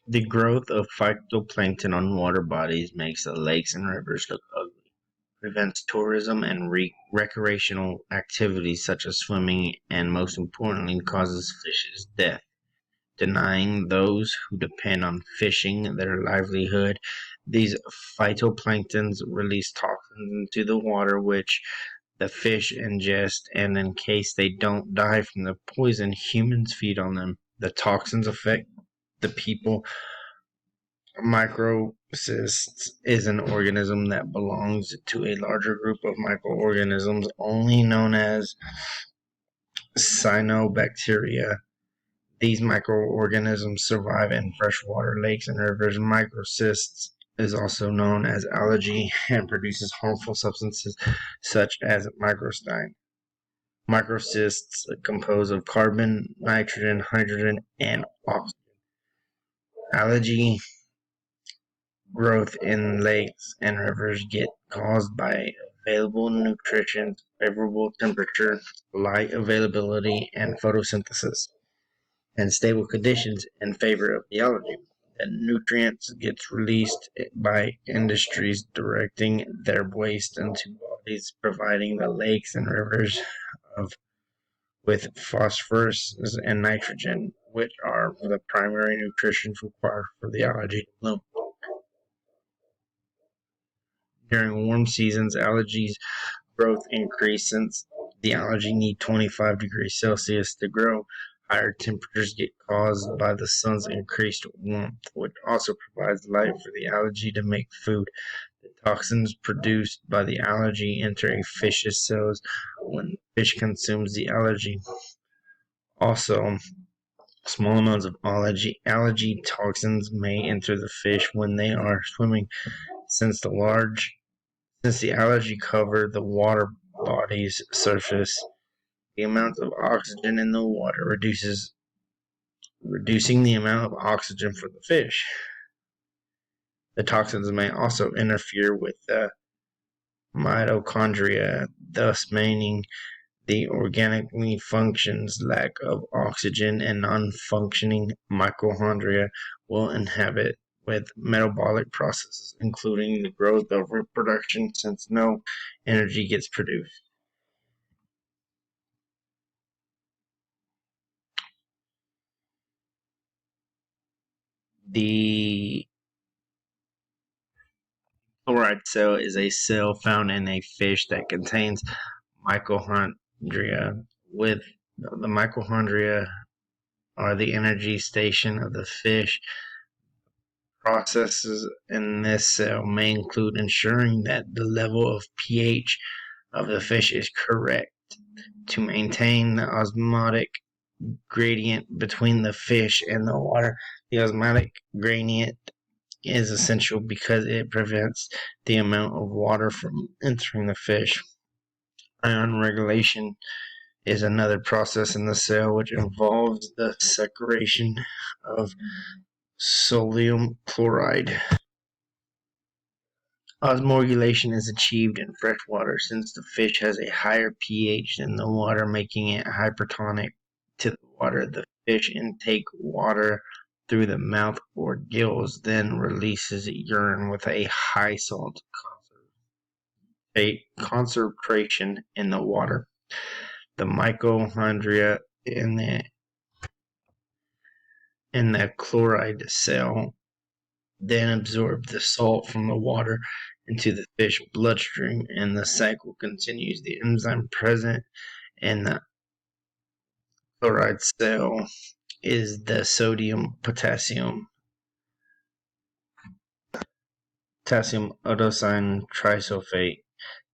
The growth of phytoplankton on water bodies makes the lakes and rivers look ugly, prevents tourism and recreational activities such as swimming, and most importantly, causes fishes death, denying those who depend on fishing their livelihood. These phytoplanktons release toxins into the water, which the fish ingest, and in case they don't die from the poison, humans feed on them. The toxins affect the people. Microcysts is an organism that belongs to a larger group of microorganisms only known as cyanobacteria. These microorganisms survive in freshwater lakes and rivers. Microcysts is also known as algae and produces harmful substances such as microcystine. Microcysts compose of carbon, nitrogen, hydrogen, and oxygen. Algae growth in lakes and rivers get caused by available nutrition, favorable temperature, light availability, and photosynthesis, and stable conditions in favor of the algae. The nutrients gets released by industries directing their waste into bodies, providing the lakes and rivers of with phosphorus and nitrogen, which are the primary nutrients required for the algae to bloom. During warm seasons, algae growth increases since the algae need 25 degrees Celsius to grow. Higher temperatures get caused by the sun's increased warmth, which also provides light for the algae to make food. The toxins produced by the algae enter a fish's cells when the fish consumes the algae. Also, small amounts of algae toxins may enter the fish when they are swimming, since the algae cover the water body's surface. The amount of oxygen in the water reducing the amount of oxygen for the fish. The toxins may also interfere with the mitochondria, thus meaning the organically functions. Lack of oxygen and non-functioning mitochondria will inhibit with metabolic processes, including the growth of reproduction, since no energy gets produced. The chloride cell is a cell found in a fish that contains mitochondria. With the mitochondria are the energy station of the fish. Processes in this cell may include ensuring that the level of pH of the fish is correct to maintain the osmotic gradient between the fish and the water. The osmotic gradient is essential because it prevents the amount of water from entering the fish. Ion regulation is another process in the cell which involves the secretion of sodium chloride. Osmorylation is achieved in fresh water since the fish has a higher pH than the water, making it hypertonic to the water. The fish intake water through the mouth or gills, then releases urine with a high salt concentration in the water. The mitochondria in the chloride cell then absorb the salt from the water into the fish bloodstream, and the cycle continues. The enzyme present in the chloride cell is the sodium potassium adenosine trisulfate.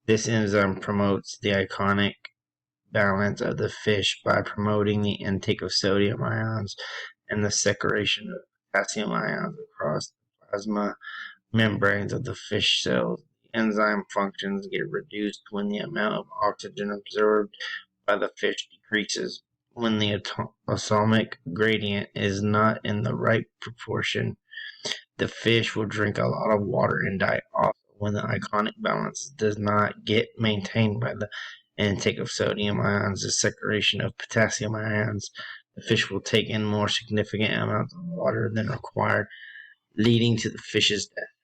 This enzyme promotes the ionic balance of the fish by promoting the intake of sodium ions and the secretion of potassium ions across the plasma membranes of the fish cells. The enzyme functions get reduced when the amount of oxygen absorbed by the fish decreases. When the osmotic gradient is not in the right proportion, the fish will drink a lot of water and die off. When the ionic balance does not get maintained by the intake of sodium ions, the secretion of potassium ions, the fish will take in more significant amounts of water than required, leading to the fish's death.